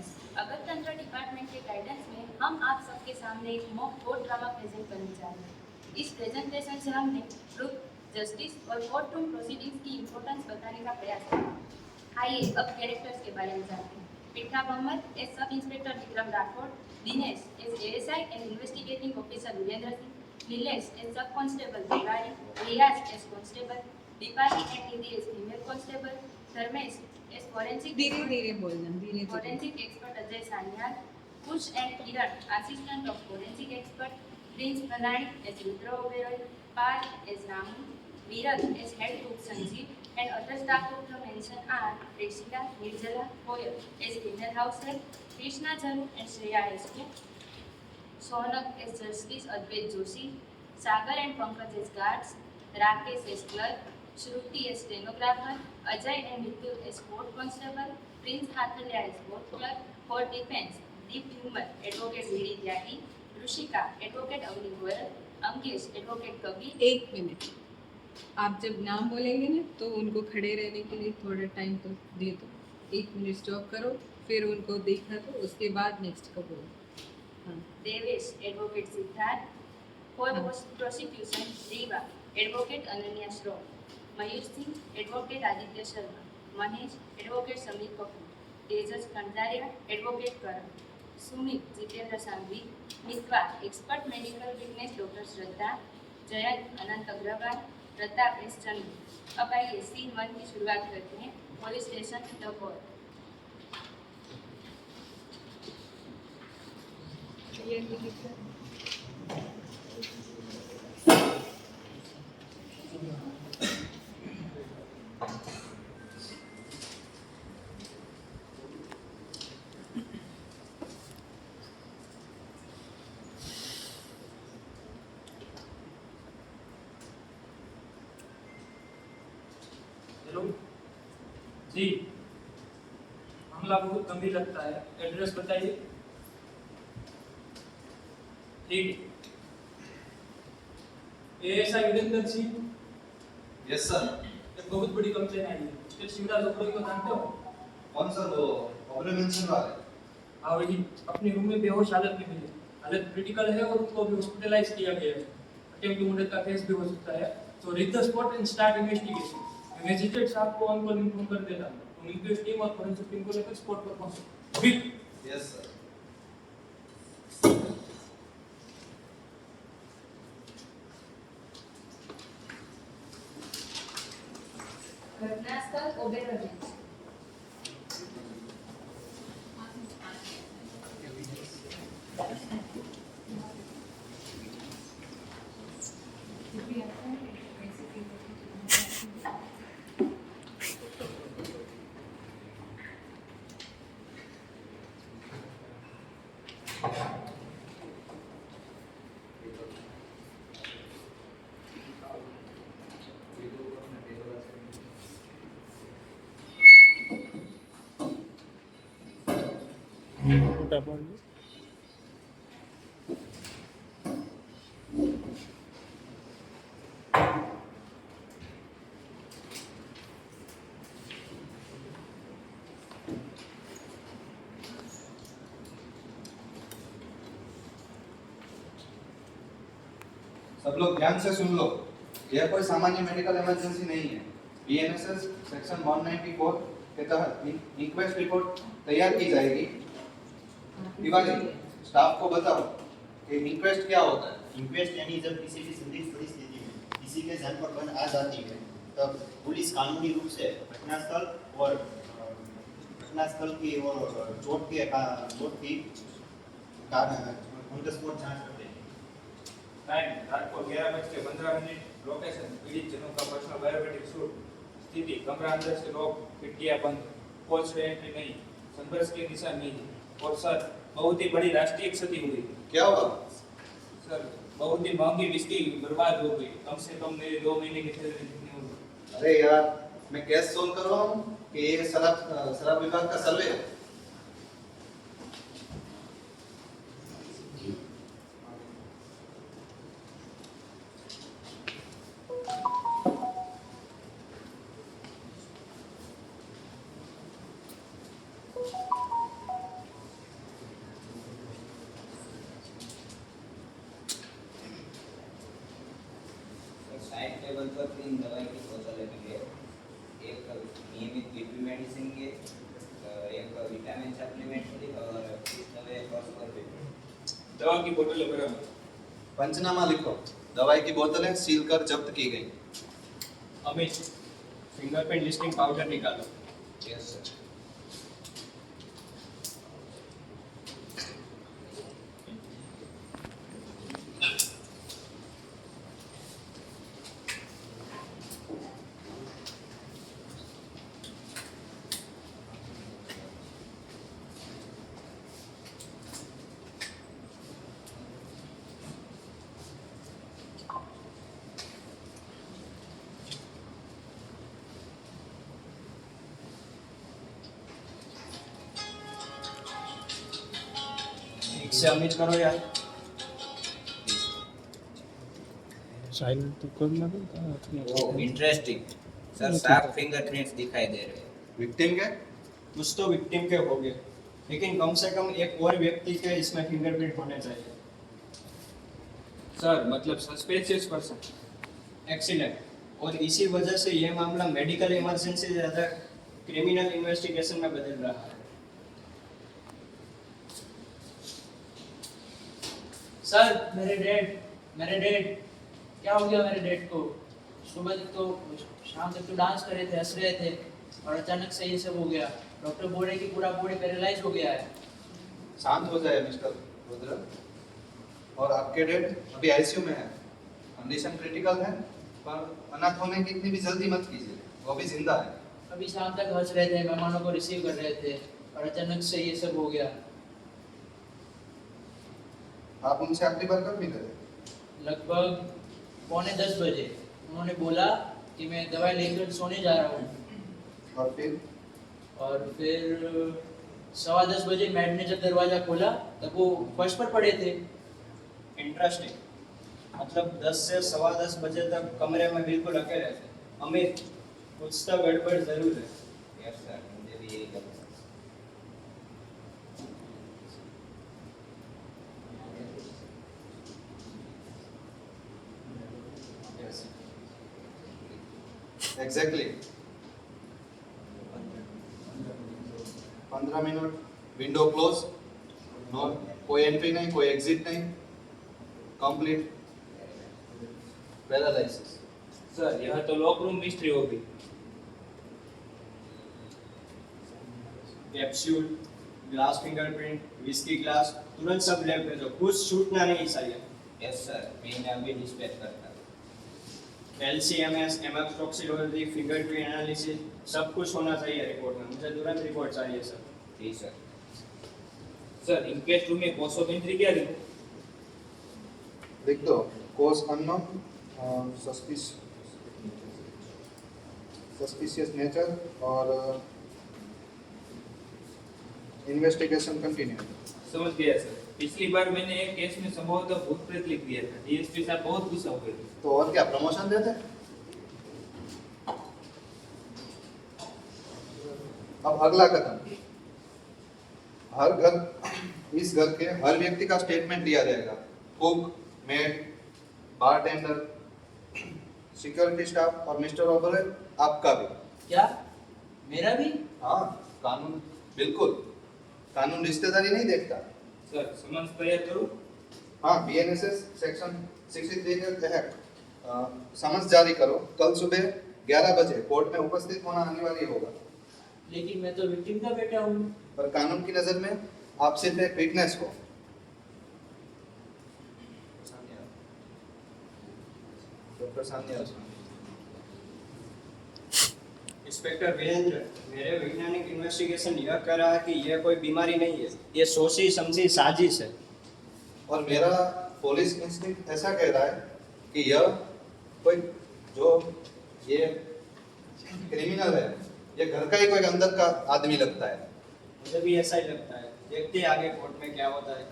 Students, अगरतंत्र department के guidance में हम आप सबके सामने एक मॉक कोर्ट ड्रामा प्रेजेंट करने जा रहे हैं। इस प्रेजेंटेशन से हमने ट्रुथ, जस्टिस और कोर्ट रूम प्रोसीडिंग्स की इम्पोर्टेंस बताने का प्रयास किया। आइए अब कैरेक्टर्स के बारे में जानते हैं। Pitha Mohammed as sub inspector Vikram Rathore, Dinesh as ASI and investigating officer Virendra Singh, Nilesh as sub constable Tiwari, Riyaz as constable, Deepali and Nidhi as female constable, Dharmesh as forensic expert Ajay Sanyal, Kush and Kiran assistant of forensic expert, Prince Banai as Rudra Oberoi, Pal as Ramu, Veeraj as head cook Sanjeev, and other staff of the mansion are Preshita, Nirjala, Koyal as female house help, Krishna Jaru and Shreya as cook, Sonak as justice Advait Joshi, Sagar and Pankaj as guards, Rakesh as clerk, Shruti as stenographer, Ajay and Vipul as court constable, Prince Hathalya as court clerk, for defense, Deep Humor, advocate Vidi Tyagi, Rushika, advocate Avni Goyal, Ankesh, advocate Kavi. एक minute, आप जब नाम बोलेंगे ना तो उनको खड़े रहने के लिए थोड़ा टाइम तो दे दो। 1 मिनट स्टॉप करो, फिर उनको देखा तो उसके बाद नेक्स्ट का बोलो। हाँ। Devesh, advocate Siddharth, for prosecution Reeva, advocate Ananya Shroff, Mayur Singh, advocate Aditya Sharma, Mahesh, advocate Sameer Kapoor, Tejas Khandaria, advocate Karan, Sumit, Jitendra Sanghvi, Mitva, expert medical witness doctor Shraddha, Jayant, Anant Agarwal, Pratap S Chandra. अब आइए सीन 1 की शुरुआत करते हैं। Police station the court. Hello ji, मामला बहुत गंभीर लगता है, एड्रेस बताइए। ठीक है। ASI Virendra Singh. Yes sir. एक बहुत बड़ी कंप्लेन आई है। स्टेट शिवराज ओबेरॉय को जानते हो? कौन सर? वो ओबेरॉय मेंशन वाले? हाँ वही, अपने रूम में बेहोश हालत में मिले। हालत क्रिटिकल है और उनको अभी हॉस्पिटलाइज किया गया है। अटेम्प्ट टू मर्डर का केस भी हो सकता है। तो reach the spot and start investigation. Magistrate साहब को ऑन कॉल इन्फॉर्म कर देता हूँ। तुम इन्क्वेस्ट टीम और फोरेंसिक टीम को लेकर स्पॉट पर पहुंचो। क्विक। Yes sir. घटनास्थल ओबेरॉय में। सब लोग ध्यान से सुन लो, यह कोई सामान्य मेडिकल इमरजेंसी नहीं है। बीएनएसएस सेक्शन 194 के तहत इंक्वेस्ट रिपोर्ट तैयार की जाएगी। तिवारी, स्टाफ को बताओ कि इंक्वेस्ट क्या होता है। इंक्वेस्ट यानी जब किसी भी संदिग्ध परिस्थिति में किसी के जान पर बन आ जाती है तब पुलिस कानूनी रूप से घटनास्थल की और चोट की ऑन द स्पॉट जांच करते हैं। टाइम रात को 11:15 लोकेशन पीड़ित जनों का पर्सनल बायोमेट्रिक शूट। स्थिति कमरा अंदर से लॉक, खिड़कियां बंद, कॉल से एंट्री नहीं, संघर्ष के निशान नहीं। और सर बहुत ही बड़ी राष्ट्रीय क्षति हुई। क्या हुआ? सर बहुत ही महंगी विस्की बर्बाद हो गई। कम से कम मेरे 2 महीने की सैलरी कितनी होगी? अरे यार, मैं केस सोल्व कर रहा हूँ कि ये शराब विभाग का सर्वे है। टेबल पर 3 दवाई की बोतलें मिली है। एक नियमित बीपी मेडिसिन की, एक विटामिन सप्लीमेंट की और 30 दवाई फॉस्फोर। दवा की बोतलें बराबर। पंचनामा लिखो। दवाई की बोतलें सील कर जब्त की गई। अमित, फिंगरप्रिंट लिस्टिंग पाउडर निकालो। Yes sir. ठीक से अमित करो यार। ओह इंटरेस्टिंग सर, साफ फिंगरप्रिंट्स दिखाई दे रहे हैं। विक्टिम के? कुछ तो विक्टिम के हो गए, लेकिन कम से कम एक और व्यक्ति के इसमें फिंगरप्रिंट होने चाहिए। सर मतलब सस्पेशियस पर्सन। एक्सीलेंट। और इसी वजह से यह मामला मेडिकल इमरजेंसी से ज़्यादा क्रिमिनल इन्वेस्टिगेशन में बदल रहा है। सर मेरे डैड क्या हो गया मेरे डैड को? सुबह तक तो शाम तक तो डांस कर रहे थे, हंस रहे थे और अचानक से ये सब हो गया। डॉक्टर बोल रहे कि पूरा बॉडी पैरालाइज हो गया है। शांत हो जाए मिस्टर रुद्र। और आपके डेड अभी आईसीयू में है। कंडीशन क्रिटिकल है, पर अनाथ होने की इतनी भी जल्दी मत कीजिए, वो भी जिंदा है। अभी शाम तक हंस रहे थे, मेहमानों को रिसीव कर रहे थे और अचानक से ये सब हो गया। आप उनसे आखिरी बार कब मिले थे? लगभग 9:45 बजे। उन्होंने बोला कि मैं दवाई लेकर सोने जा रहा हूँ। और फिर 10:15 बजे मैड ने जब दरवाजा खोला तब वो फर्श पर पड़े थे। इंटरेस्टिंग। मतलब 10 से 10:15 बजे तक कमरे में बिल्कुल अकेले थे। अमित, कुछ तो गड़बड़ जरूर है। यस सर, मुझे भी यही लगता है। Exactly 15 minute, window close, no कोई एंट्री नहीं, कोई एग्जिट नहीं, कंप्लीट पैरालिसिस। सर यह तो लॉक रूम मिस्ट्री होगी। Capsule, glass fingerprint, whisky glass, तुरंत सब लैब भेजो। कुछ छूटना नहीं चाहिए। यस सर, मैं अभी डिस्पैच करता हूँ। LCMS, एमएक्सटॉक्सिकोलॉजी, फिंगरप्रिंट एनालिसिस, सब कुछ होना चाहिए रिपोर्ट में। मुझे तुरंत रिपोर्ट चाहिए सर। जी सर। सर इंक्वेस्ट रूम में कॉज ऑफ एंट्री क्या लिखूं? लिख दो कोर्स अननोन, सस्पिशियस नेचर और इन्वेस्टिगेशन कंटिन्यू। समझ गया सर। पिछली बार मैंने एक केस में संभवतः भूत प्रेत लिख दिया था। डीएसपी साहब बहुत गुस्सा हुए थे। तो और क्या प्रमोशन देते? अब अगला कदम, इस घर के हर व्यक्ति का स्टेटमेंट लिया जाएगा। Cook, made, bartender, security staff और मिस्टर ओबरॉय आपका भी। क्या मेरा भी? हाँ, कानून बिल्कुल, कानून रिश्तेदारी नहीं देखता। सर समन्स तैयार करूं? हाँ, BNSS सेक्शन 63 के तहत समन्स जारी करो। कल सुबह 11 बजे कोर्ट में उपस्थित होना अनिवार्य होगा। लेकिन मैं तो विक्टिम का बेटा हूँ। पर कानून की नजर में आप सिर्फ एक विटनेस हो। डॉक्टर सान्याल। इंस्पेक्टर वीरेंद्र, मेरे वैज्ञानिक इन्वेस्टिगेशन यह कह रहा है कि यह कोई बीमारी नहीं है, ये सोची समझी साजिश है। और मेरा पुलिस इंस्टिंक्ट ऐसा कह रहा है कि यह कोई जो ये क्रिमिनल है, ये घर का ही कोई अंदर का आदमी लगता है। मुझे भी ऐसा ही लगता है। देखते हैं आगे कोर्ट में क्या होता है।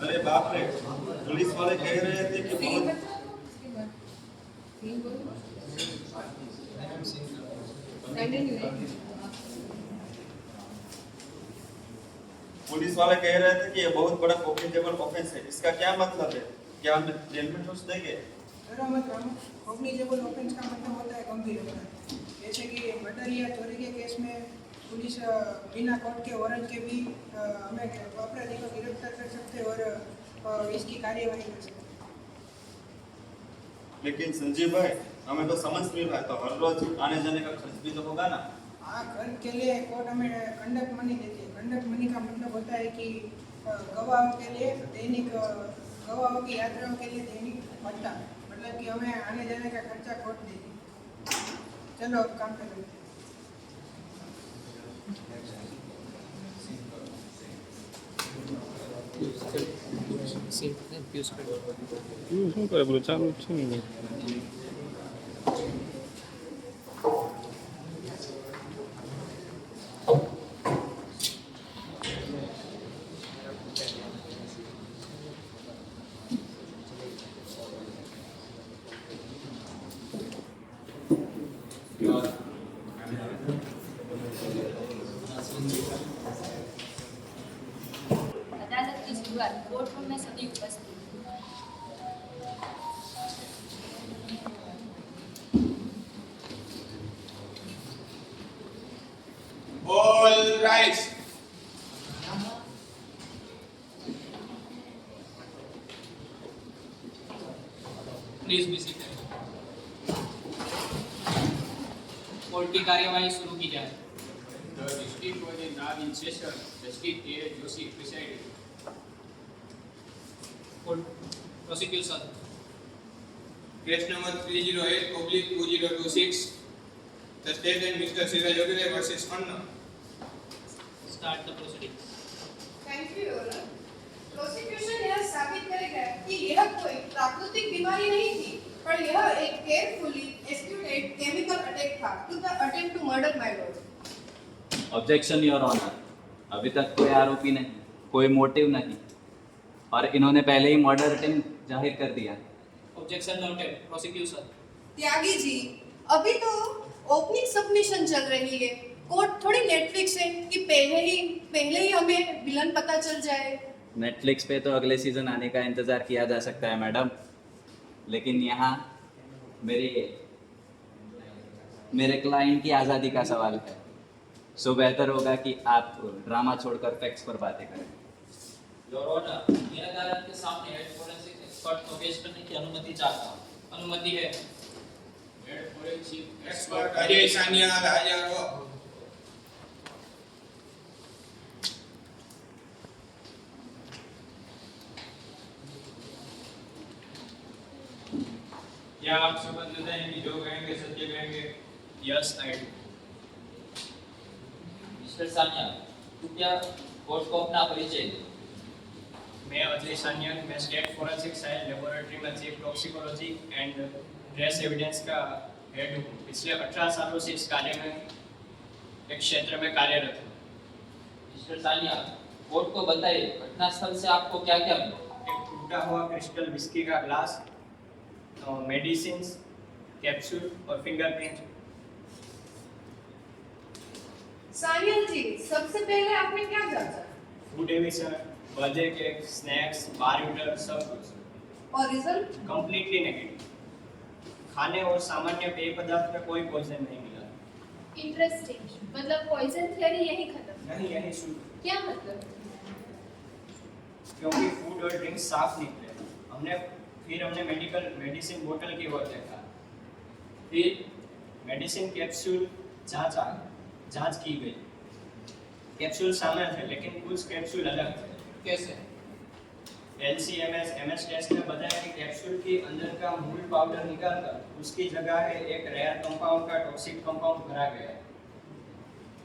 अरे बाप रे, पुलिस वाले कह रहे थे कि बहुत सिंह बोलो। कंटिन्यू है। पुलिस वाले कह रहे थे कि ये बहुत बड़ा कॉग्निजेबल ऑफेंस है, इसका क्या मतलब है? क्या हमें जेल में ठूस देंगे? कॉग्निजेबल ऑफेंस का मतलब होता है गंभीर अपराध, जैसे कि मर्डर या चोरी के केस में पुलिस बिना कोर्ट के वारंट के भी हमें अपराधी को गिरफ्तार कर सकते हैं और इसकी कार्यवाही कर सकते हैं। लेकिन संजीव भाई, हमें तो समझ नहीं रहा है, तो हर रोज आने जाने का खर्च भी तो होगा ना? हाँ, घर के लिए कोर्ट हमें कंडक्ट मनी देती है। कंडक्ट मनी का मतलब होता है कि गवाहों के लिए दैनिक गवाहों की यात्राओं के लिए दैनिक भत्ता, मतलब कि हमें आने जाने का खर्चा कोर्ट देती है। चलो अब काम पे लगते हैं। શું કરે પેલું ચાલુ જ છે ને अदालत की शुरुआत कोर्ट रूम में सभी उपस्थित। All rise. Please be seated. Court की कार्यवाही शुरू की जाए। The district was now in session. Justice A. Joshi presiding. Prosecution. Case number 308/2026. The state and Mr. Siraj Ogre versus Khanna. Start the proceeding. Thank you your honour. Prosecution यह साबित करेगा कि यह कोई प्राकृतिक बीमारी नहीं थी, पर यह एक केयरफुली एक्सक्यूटेड केमिकल अटैक था to the attempt to murder my lord. Objection your honour, अभी तक कोई आरोपी नहीं, कोई मोटिव नहीं और इन्होंने पहले ही मर्डर अटेम्प्ट जाहिर कर दिया। Objection noted. Prosecution. Tyagi ji, अभी तो ओपनिंग सबमिशन चल रही है। कोर्ट थोड़ी नेटफ्लिक्स है कि पहले ही हमें विलन पता चल जाए। नेटफ्लिक्स पे तो अगले सीजन आने का इंतज़ार किया जा सकता है मैडम, लेकिन यहाँ मेरे क्लाइंट की आज़ादी का सवाल है, सो बेहतर होगा कि आप ड्रामा छोड़कर फैक्ट्स पर बातें करें। योर ऑनर, मैं अदालत के सामने हेड फोरेंसिक एक्सपर्ट को पेश करने की अनुमति चाहता हूँ। अनुमति है। Head forensic expert Ajay Sanyal हाजिर हो। क्या आप समझ लेते हैं कि जो कहेंगे सत्य कहेंगे? Yes I do. Mister Sanyal, कृपया कोर्ट को अपना परिचय दो। मैं अजय सान्याल, मैं स्टेट फोरेंसिक साइंस लेबोरेटरी में chief toxicology and trace evidence का हेड हूँ। पिछले 18 सालों से इस कार्य में एक क्षेत्र में कार्यरत हूँ। मिस्टर सान्याल, कोर्ट को बताइए घटनास्थल से आपको क्या क्या मिला? एक टूटा हुआ क्रिस्टल विस्की का ग्लास, मेडिसिन्स, कैप्सूल और फिंगरप्रिंट। सानियल जी, सबसे पहले आपने क्या जांचा? फूड एविशन, बर्थडे केक, स्नैक्स, बार यूटर, सब कुछ। और रिजल्ट? Completely negative. खाने और सामान्य पेय पदार्थ में कोई पॉइजन नहीं मिला। इंटरेस्टिंग, मतलब पॉइजन थियरी यही खत्म? नहीं, यही शुरू। क्या मतलब? क्योंकि फूड और ड्रिंक साफ निकले, फिर हमने मेडिसिन बोतल की ओर देखा, फिर मेडिसिन कैप्सूल जांच की गई। कैप्सूल शामिल थे, लेकिन कुछ कैप्सूल अलग थे। कैसे? LC-MS टेस्ट में बताया कि कैप्सूल के अंदर का मूल पाउडर निकालकर उसकी जगह है एक रेयर कंपाउंड का टॉक्सिक कंपाउंड भरा गया है।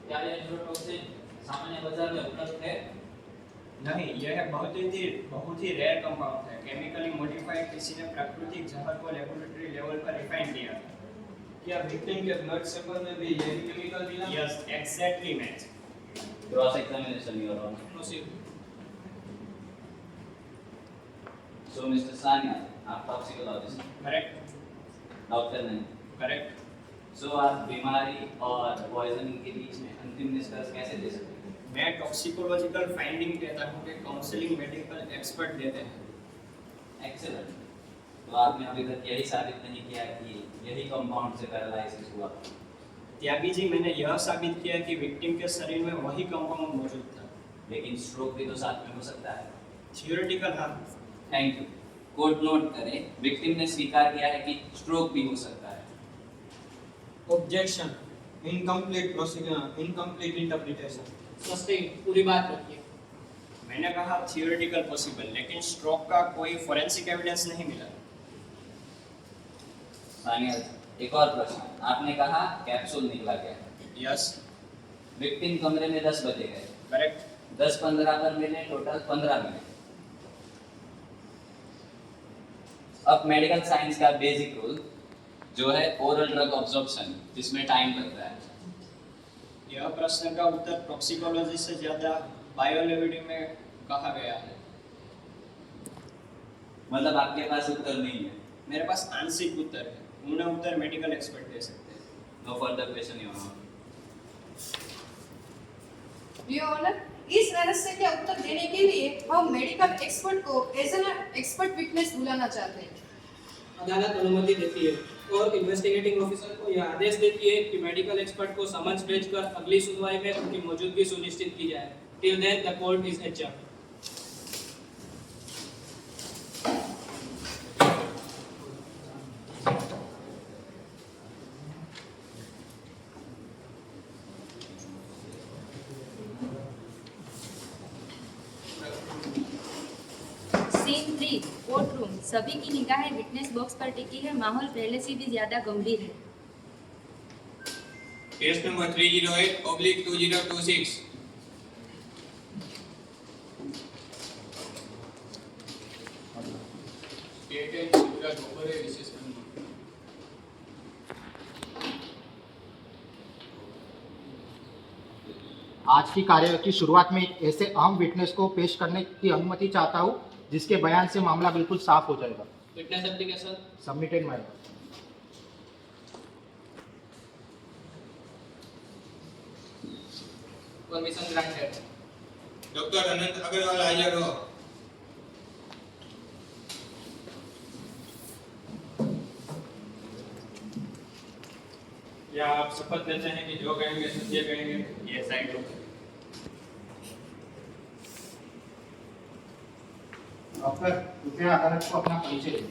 क्या यह न्यूरोटॉक्सिन सामान्य बाजार में उपलब्ध है? नहीं, यह बहुत ही रेयर कंपाउंड है। केमिकली मॉडिफाइड किसी ने प्राकृतिक जहर को लेबोरेटरी लेवल पर रिफाइन किया था। क्या विक्टिम के ब्लड सैंपल में भी यही केमिकल मिला? Yes, exactly match. Cross examination your honour. Proceed. So mister Sanyal, आप टॉक्सिकोलॉजिस्ट। करेक्ट। डॉक्टर नहीं। करेक्ट। सो आप बीमारी और पॉइजनिंग के बीच में अंतिम निष्कर्ष कैसे दे सकते हैं? मैं टॉक्सिकोलॉजिकल फाइंडिंग कहता हूँ कि काउंसलिंग मेडिकल एक्सपर्ट देते हैं। एक्सेलेंट। तो आपने अभी तक यही साबित नहीं किया कि यही कंपाउंड से पैरालिसिस हुआ। त्यागी जी, मैंने यह साबित किया कि विक्टिम के शरीर में वही कंपाउंड मौजूद था। लेकिन स्ट्रोक भी तो साथ में हो सकता है। थियोरेटिकल हाँ। Thank you. कोर्ट नोट करें, विक्टिम ने स्वीकार किया है कि स्ट्रोक भी हो सकता है। Objection, incomplete interpretation. सस्टेन, पूरी बात रखिए। मैंने कहा थियोरेटिकल पॉसिबल, लेकिन स्ट्रोक का कोई फोरेंसिक एविडेंस नहीं मिला। सानिया, एक और प्रश्न। आपने कहा कैप्सूल निकला गया। यस। विक्टिम कमरे में 10 बजे गए। करेक्ट। 10-15 पर मिले, टोटल 15 मिले। अब मेडिकल साइंस का बेसिक रूल जो है ओरल ड्रग ऑब्जॉर्प्शन, जिसमें टाइम लगता है। यह प्रश्न का उत्तर टॉक्सिकोलॉजी से ज्यादा बायोलॉजी में कहा गया है। मतलब आपके पास उत्तर नहीं है? मेरे पास आंशिक उत्तर है, पूर्ण उत्तर मेडिकल एक्सपर्ट दे सकते हैं। No further question your honour. Your honour, इस रहस्य का उत्तर देने के लिए हम मेडिकल एक्सपर्ट को एज एन एक्सपर्ट विटनेस बुलाना चाहते हैं। अदालत अनुमति देती है और इन्वेस्टिगेटिंग ऑफिसर को यह आदेश देती है कि मेडिकल एक्सपर्ट को समन्स भेजकर अगली सुनवाई में उनकी मौजूदगी सुनिश्चित की जाए। Till then the court is adjourned. Scene 3, courtroom. सभी की निगाहें विटनेस बॉक्स पर टिकी है। माहौल पहले से भी ज्यादा गंभीर है। Case number 308/2026। स्टेट गुजरात बपोरे विशेष खंड। आज की कार्यवाही की शुरुआत में एक ऐसे अहम विटनेस को पेश करने की अनुमति चाहता हूं जिसके बयान से मामला बिल्कुल साफ हो जाएगा। Witness application submitted my permission granted. Doctor Anant Agarwal हाजिर हो। क्या आप शपथ लेते हैं कि जो कहेंगे सत्य कहेंगे? ये साइड लो। डॉक्टर, कृपया अदालत को अपना परिचय दें।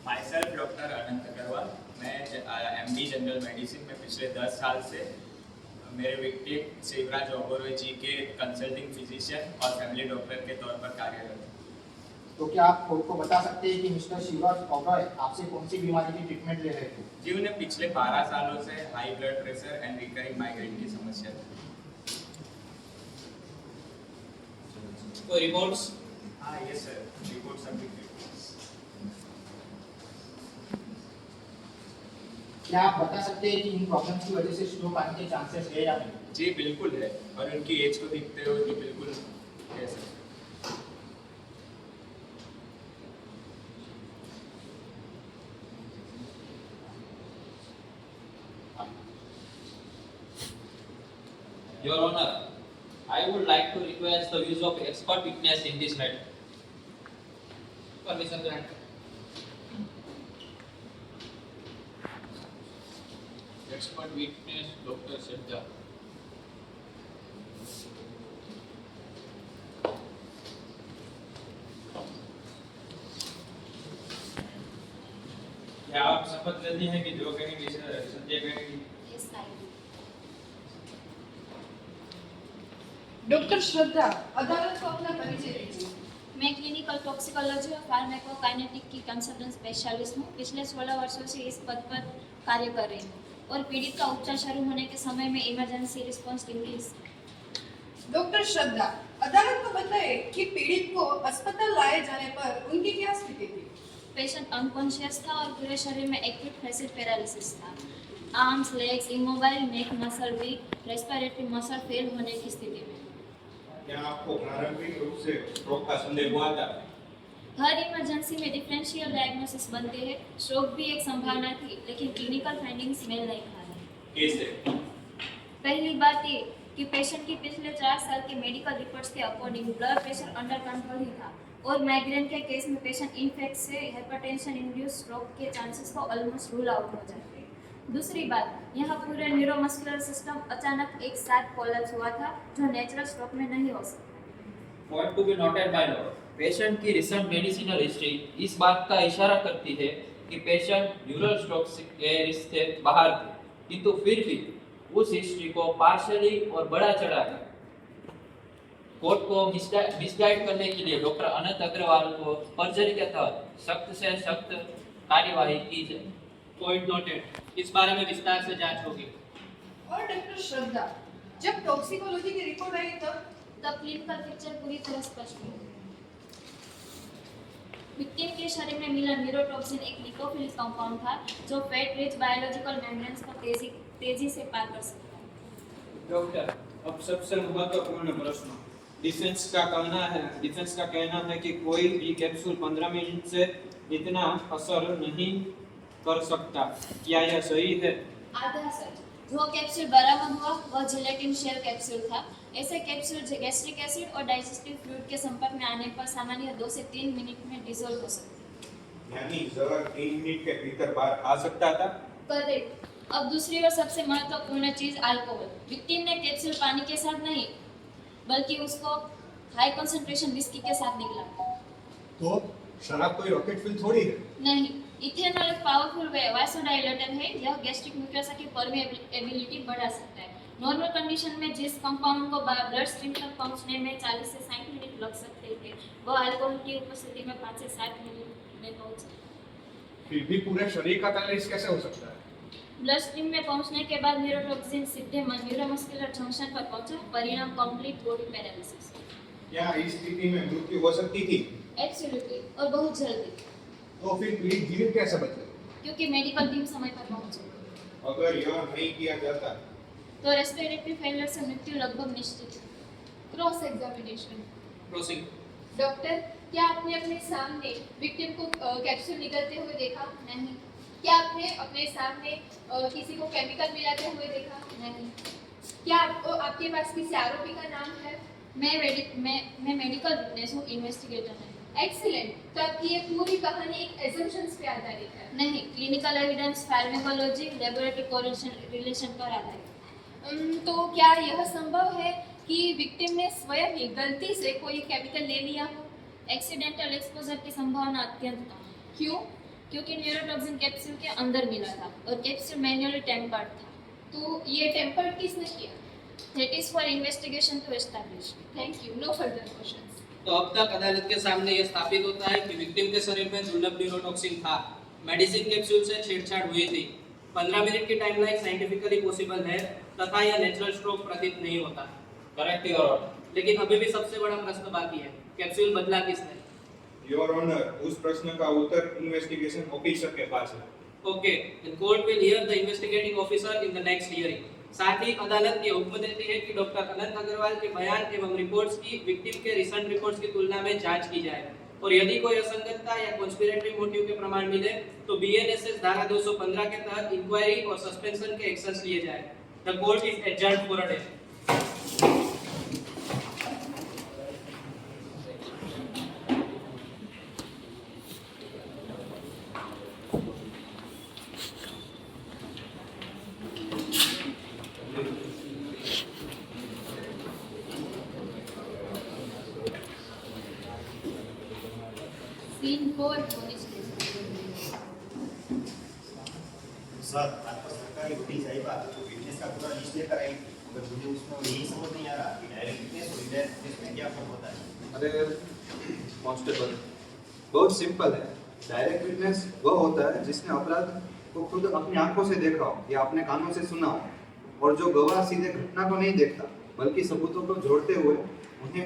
My self doctor Anant Agarwal. मैं MD जनरल मेडिसिन में पिछले 10 साल से मेरे विक्टिम शिवराज ओबेरॉय जी के कंसल्टिंग फिजिशियन और फैमिली डॉक्टर के तौर पर कार्यरत हूँ। तो क्या आप कोर्ट को बता सकते हैं कि मिस्टर शिवराज ओबेरॉय आपसे कौन सी बीमारी की ट्रीटमेंट ले रहे थे? जी, उन्हें पिछले 12 सालों से high blood pressure and recurring migraine की समस्या थी। कोई रिपोर्ट्स? हाँ यस सर, रिपोर्ट सबमिट। क्या आप बता सकते हैं कि इन प्रॉब्लम्स की वजह से स्ट्रोक आने के चांसेस है या नहीं? जी बिल्कुल है, और उनकी एज को देखते हुए भी बिल्कुल है sir. Your Honor, I would like to request the use of expert witness in this matter. Permission granted. Expert witness Dr. Shraddha. क्या आप शपथ लेती हैं कि जो कहेंगे सत्य कहेंगी? Yes I do. डॉक्टर श्रद्धा, अदालत को अपना परिचय दीजिए। मैं क्लिनिकल टॉक्सिकोलॉजी और फार्माकोकाइनेटिक की कंसल्टेंट स्पेशलिस्ट हूँ। पिछले 16 वर्षों से इस पद पर कार्य कर रही हूँ और पीड़ित का उपचार शुरू होने के समय में इमरजेंसी रिस्पांस टीम की। डॉक्टर श्रद्धा, अदालत को बताए कि पीड़ित को अस्पताल लाए जाने पर उनकी क्या स्थिति थी? पेशेंट अनकॉन्शियस था और पूरे शरीर में एक्यूट फ्लैसिड पैरालिसिस था। Arms, legs immobile, neck muscle weak, respiratory muscle fail होने की स्थिति में। क्या आपको प्रारंभिक रूप से स्ट्रोक का संदेह हुआ था? हर इमरजेंसी में डिफरेंशियल डायग्नोसिस बनते हैं। स्ट्रोक भी एक संभावना थी, लेकिन क्लिनिकल फाइंडिंग्स मेल नहीं खा रहे। कैसे? पहली बात ये कि पेशेंट की पिछले 4 साल के मेडिकल रिपोर्ट्स के according blood pressure under control ही था, और माइग्रेन के केस में पेशेंट इन्फेक्ट से हाइपरटेंशन इंड्यूस स्ट्रोक के चांसेस को ऑलमोस्ट रूल आउट हो जाते हैं। दूसरी बात, यहाँ पूरे न्यूरोमस्कुलर सिस्टम अचानक एक साथ कोलैप्स हुआ था, जो नेचुरल स्ट्रोक में नहीं हो सकता। Point to be noted by law, patient की रिसेंट मेडिसिनल हिस्ट्री इस बात का इशारा करती है कि पेशेंट न्यूरल स्ट्रोक के रिस्क से बाहर थे, किंतु फिर भी उस हिस्ट्री को पार्शियली और बढ़ा चढ़ाकर कोर्ट को मिसगाइड करने के लिए डॉक्टर अनंत अग्रवाल को पर्जरी के तहत सख्त से सख्त कार्यवाही की जाए। पॉइंट नोटेड, इस बारे में विस्तार से जांच होगी। और डॉक्टर श्रद्धा, जब टॉक्सिकोलॉजी की रिपोर्ट आई तब क्लिनिकल पिक्चर पूरी तरह स्पष्ट हुई। विक्टिम के शरीर में मिला न्यूरोटॉक्सिन एक लिकोफिलिक कंपाउंड था, जो फैट रिच बायोलॉजिकल मेम्ब्रेन्स को तेजी से पार कर सकता है। डॉक्टर, अब सबसे महत्वपूर्ण प्रश्न। डिफेंस का कहना है कि कोई भी कैप्सूल 15 मिनट से इतना असर नहीं कर सकता। क्या यह सही है? आधा सच। जो कैप्सूल बरामद हुआ वह जिलेटिन शेल कैप्सूल था। ऐसे कैप्सूल गैस्ट्रिक एसिड और डाइजेस्टिव फ्लूइड के संपर्क में आने पर सामान्य 2 से 3 मिनट में डिसॉल्व हो सकते हैं। यानी जहर 3 मिनट के भीतर बाहर आ सकता था? करेक्ट। अब दूसरी और सबसे महत्वपूर्ण चीज अल्कोहल। विक्टिम ने कैप्सूल पानी के साथ नहीं, बल्कि उसको हाई कंसंट्रेशन विस्की के साथ निकला। तो शराब कोई रॉकेट फिल थोड़ी है। नहीं, इथेनॉल एक पावरफुल वासोडाइलेटर है। यह गैस्ट्रिक म्यूकोसा की परमेबिलिटी बढ़ा सकता है। नॉर्मल कंडीशन में जिस कंपाउंड को ब्लड स्ट्रीम तक पहुंचने में 40 से 60 मिनट लग सकते थे, वह अल्कोहल की उपस्थिति में 5 से 7 मिनट में पहुंच सकता है। फिर भी पूरे शरीर का कैलोरीज कैसे हो सकता है? ब्लड स्ट्रीम में पहुंचने के बाद न्यूरोटॉक्सिन सीधे न्यूरोमस्कुलर जंक्शन पर पहुंचा, परिणाम कंप्लीट बॉडी पैरालिसिस। क्या इस स्थिति में मृत्यु हो सकती थी? एब्सोल्युटली, और बहुत जल्दी। तो फिर पीड़ित जीवित कैसे बचे? क्योंकि मेडिकल टीम समय पर पहुंची। अगर यह नहीं किया जाता तो रेस्पिरेटरी फेलियर से मृत्यु लगभग निश्चित है। Cross examination. प्रोसीड। डॉक्टर, क्या आपने अपने सामने विक्टिम को कैप्सूल निगलते हुए देखा? नहीं। क्या आपने अपने सामने किसी को केमिकल मिलाते हुए देखा? नहीं। क्या आपके पास किसी आरोपी का नाम है? मैं मेडिकल विटनेस हूँ, इन्वेस्टिगेटर नहीं। एक्सीलेंट। तब ये पूरी कहानी एक एजम्पशंस पे आधारित है। नहीं, clinical evidence, pharmacology, laboratory relation पर आधारित। तो क्या यह संभव है कि विक्टिम ने स्वयं ही गलती से कोई केमिकल ले लिया हो? एक्सीडेंटल एक्सपोजर की संभावना अत्यंत कम है। क्यों? क्योंकि न्यूरोटॉक्सिन कैप्सूल के अंदर मिला था और कैप्सूल मैन्युअली टेम्पर्ड था। तो ये टेम्पर्ड किसने किया? That is for investigation to establish. Thank you. No further questions. तो अब तक अदालत के सामने यह स्थापित होता है कि विक्टिम के शरीर में दुर्लभ न्यूरोटॉक्सिन था, मेडिसिन कैप्सूल से छेड़छाड़ हुई थी, 15 मिनट की टाइमलाइन साइंटिफिकली पॉसिबल है तथा यह नेचुरल स्ट्रोक प्रतीत नहीं होता। Correct your honour. लेकिन अभी भी सबसे बड़ा प्रश्न बाकी है, कैप्सूल बदला किसने? योर ऑनर, उस प्रश्न का उत्तर इन्वेस्टिगेशन ऑफिसर के पास है। Okay, the court will hear the investigating officer in the next hearing. साथ ही अदालत ये हुक्म देती है कि डॉक्टर अनंत अग्रवाल के बयान एवं रिपोर्ट्स की विक्टिम के रिसेंट रिपोर्ट्स की तुलना में जांच की जाए और यदि कोई असंगतता या कॉन्स्पिरेटरी मोटिव के प्रमाण मिले तो बीएनएसएस धारा 215 के तहत इंक्वायरी और सस्पेंशन के एक्शंस लिए जाए। The court is adjourned for a day. Scene 4 police station. Sir, आज तो सरकारी नोटिस आई बात तो विटनेस का पूरा लिस्ट लेकर आई, मगर मुझे उसमें यही समझ नहीं आ रहा कि डायरेक्ट विटनेस और इनडायरेक्ट विटनेस में क्या फर्क होता है। अरे कांस्टेबल, बहुत सिंपल है। डायरेक्ट विटनेस वह होता है जिसने अपराध को खुद अपनी आंखों से देखा हो या अपने कानों से सुना हो, और जो गवाह सीधे घटना को नहीं देखता बल्कि सबूतों को जोड़ते हुए उन्हें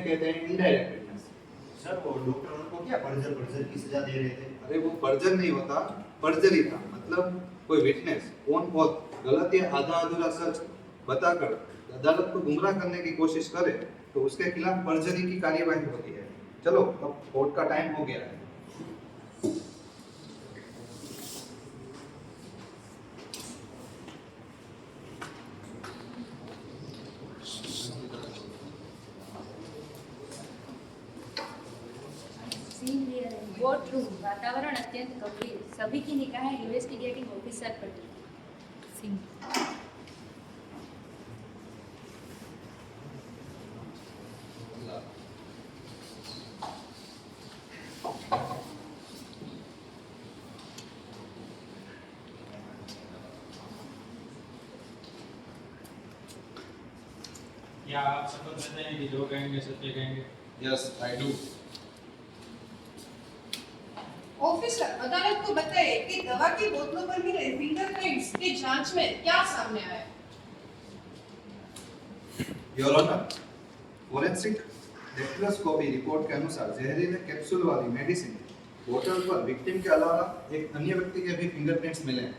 कहते हैं इनडायरेक्ट विटनेस। सर, वो डॉक्टर उनको क्या पर्जर की सजा दे रहे थे? अरे वो पर्जर नहीं होता, पर्जरी था। मतलब कोई विटनेस कौन बहुत गलत या आधा अधूरा सच बताकर अदालत को गुमराह करने की कोशिश करे तो उसके खिलाफ पर्जरी की कार्यवाही होती है। चलो अब कोर्ट का टाइम हो गया है। कोर्ट रूम वातावरण अत्यंत गंभीर, सभी की निगाहें इन्वेस्टिगेटिंग ऑफिसर पर थी। क्या आप शपथ लेते हैं कि जो कहेंगे सत्य कहेंगे? Yes I do. ऑफिसर, अदालत को बताइए कि दवा की बोतलों पर मिले फिंगरप्रिंट्स की जांच में क्या सामने आया? योर ऑनर, फोरेंसिक डेक्ट्रोस्कोपी रिपोर्ट के अनुसार जहरीले कैप्सूल वाली मेडिसिन बोतल पर विक्टिम के अलावा एक अन्य व्यक्ति के भी फिंगरप्रिंट्स मिले हैं।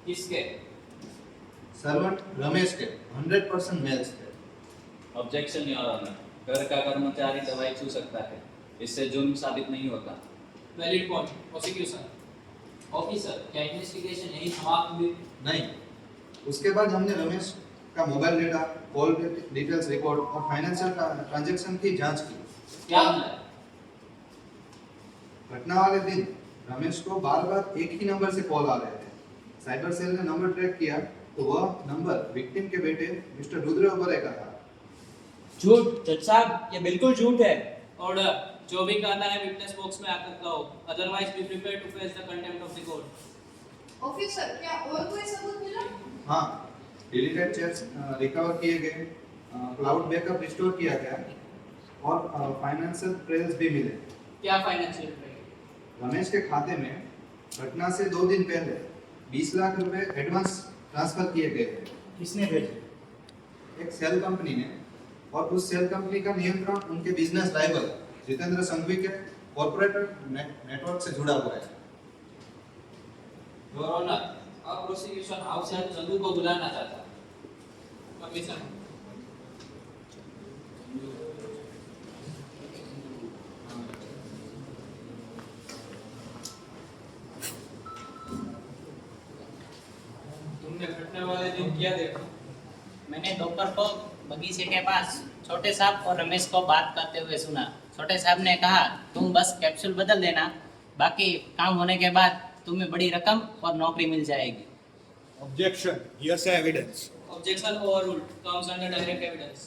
किसके? सर्वेंट रमेश के 100% मेल्स थे। ऑब्जेक्शन योर ऑनर, घर का कर्मचारी दवाई छू सकता है, इससे जुर्म साबित नहीं होता। Valid point. प्रोसिक्यूशन। ऑफिसर, क्या इन्वेस्टिगेशन यही समाप्त हुई? नहीं, उसके बाद हमने रमेश का mobile data, call details record और फाइनेंशियल ट्रांजैक्शन की जांच की। क्या मिला? घटना वाले दिन रमेश को बार-बार एक ही नंबर से कॉल आ रहे थे। साइबर सेल ने नंबर ट्रैक किया तो वह नंबर विक्टिम के बेटे मिस्टर रुद्र ओबराय का था। झूठ जज साहब, ये बिल्कुल झूठ है। ऑर्डर। जो भी कहना है विटनेस बॉक्स में आकर कहो, otherwise be prepare to face the contempt of the court. Officer, क्या और कोई सबूत मिला? हाँ, डिलीटेड चेक्स रिकवर किए गए, क्लाउड बैकअप रिस्टोर किया गया और फाइनेंशियल ट्रेल्स भी मिले। क्या फाइनेंशियल ट्रेल? रमेश के खाते में घटना से 2 दिन पहले 20 लाख रुपए एडवांस ट्रांसफर किए गए थे। किसने भेजे? एक सेल कंपनी ने, और उस सेल कंपनी का नियंत्रण उनके बिजनेस राइवल जितेंद्र संघवी के कॉर्पोरेट नेटवर्क से जुड़ा हुआ है। योर ऑनर, अब प्रोसिक्यूशन हाउस से संधू को बुलाना चाहता। परमिशन। तुमने घटना वाले दिन क्या देखा? मैंने दोपहर को बगीचे के पास छोटे साहब और रमेश को बात करते हुए सुना। छोटे साहब ने कहा, तुम बस कैप्सूल बदल देना, बाकी काम होने के बाद तुम्हें बड़ी रकम और नौकरी मिल जाएगी। Objection. Hearsay evidence. Objection overruled. Comes under direct evidence.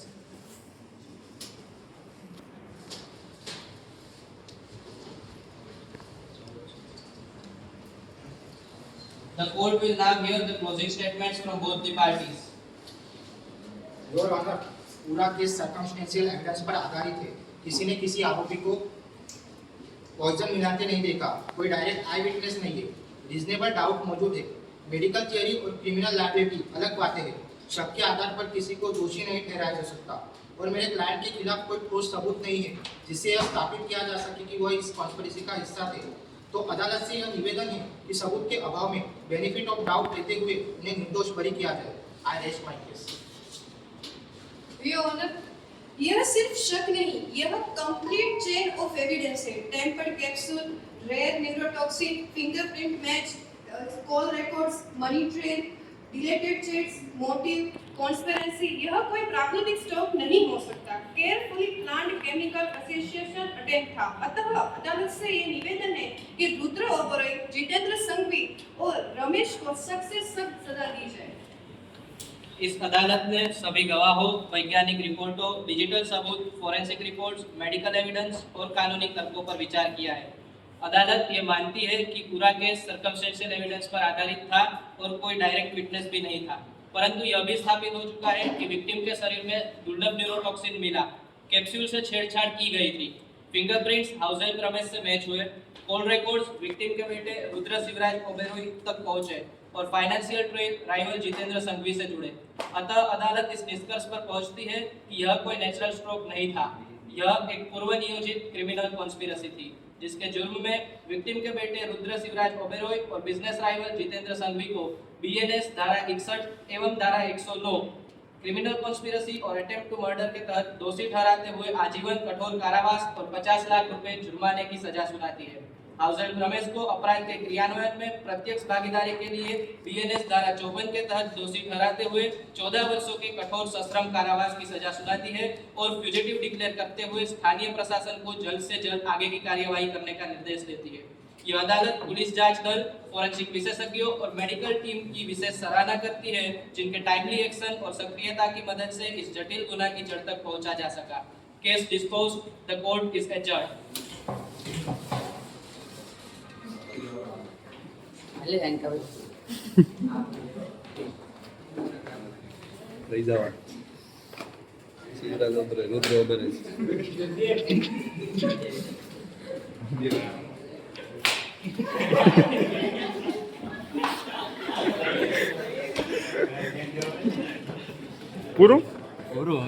The court will now hear the closing statements from both the parties. Your honour, पूरा केस सर्कमस्टेंशियल एविडेंस पर आधारित है। किसी ने किसी आरोपी को पॉइजन मिलाते नहीं देखा, कोई डायरेक्ट आई विटनेस नहीं है, रीजनेबल डाउट मौजूद है। मेडिकल थियरी और क्रिमिनल लायबिलिटी अलग बातें हैं। शक के आधार पर किसी को दोषी नहीं ठहराया जा सकता और मेरे क्लाइंट के खिलाफ कोई ठोस सबूत नहीं है जिससे यह स्थापित किया जा सके कि वह इस कॉन्स्पिरेसी का हिस्सा थे। तो अदालत से यह निवेदन है कि सबूत के अभाव में बेनिफिट ऑफ डाउट लेते हुए उन्हें निर्दोष बरी किया जाए। I rest my case. Your honour, यह सिर्फ शक नहीं, यह कंप्लीट चेन ऑफ एविडेंस है। Tampered capsule, rare neurotoxin, fingerprint match, call records, money trail, deleted chats, motive, conspiracy, यह कोई प्राकृतिक स्टॉक नहीं हो सकता। Carefully planned chemical association attempt था। अतः अदालत से ये निवेदन है कि रुद्र ओबराय, जितेंद्र संघवी और रमेश को सख्त से सख्त सजा दी जाए। इस अदालत ने सभी गवाहों, वैज्ञानिक रिपोर्टों, डिजिटल सबूत, फोरेंसिक रिपोर्ट्स, मेडिकल एविडेंस और कानूनी तर्कों पर विचार किया है। अदालत ये मानती है कि पूरा केस सर्कमस्टेंशियल एविडेंस पर आधारित था और कोई डायरेक्ट विटनेस भी नहीं था, परंतु यह भी स्थापित हो चुका है कि विक्टिम के शरीर में दुर्लभ न्यूरोटॉक्सिन मिला, कैप्सूल से छेड़छाड़ की गई थी, फिंगरप्रिंट्स हाउस हेल्प रमेश से मैच हुए, कॉल रिकॉर्ड्स विक्टिम के बेटे रुद्र शिवराज ओबेरॉय तक पहुंचे और financial trail rival Jitendra Sanghvi से जुड़े। अतः अदालत इस निष्कर्ष पर पहुंचती है कि यह कोई नेचुरल स्ट्रोक नहीं था, यह एक पूर्व नियोजित क्रिमिनल कॉन्स्पिरेसी थी जिसके जुर्म में विक्टिम के बेटे रुद्र शिवराज ओबेरॉय और बिजनेस राइवल जितेंद्र संघवी को बीएनएस धारा 61 एवं धारा 109 क्रिमिनल कॉन्स्पिरेसी और अटेम्प्ट टू मर्डर के तहत दोषी ठहराते हुए आजीवन कठोर कारावास और 50 लाख रुपए जुर्माने की सजा सुनाती है। हाउस हेल्प रमेश को अपराध के क्रियान्वयन में प्रत्यक्ष भागीदारी के लिए बीएनएस धारा 54 के तहत दोषी ठहराते हुए 14 वर्षों के कठोर सश्रम कारावास की सजा सुनाती है और फ्यूजिटिव डिक्लेयर करते हुए स्थानीय प्रशासन को जल्द से जल्द आगे की कार्यवाही करने का निर्देश देती है। यह अदालत पुलिस जांच दल, फोरेंसिक विशेषज्ञों और मेडिकल टीम की विशेष सराहना करती है, जिनके टाइमली एक्शन और सक्रियता की मदद से इस जटिल गुना की जड़ तक पहुंचा जा सका। Case dispose, the court is adjourned. પૂરું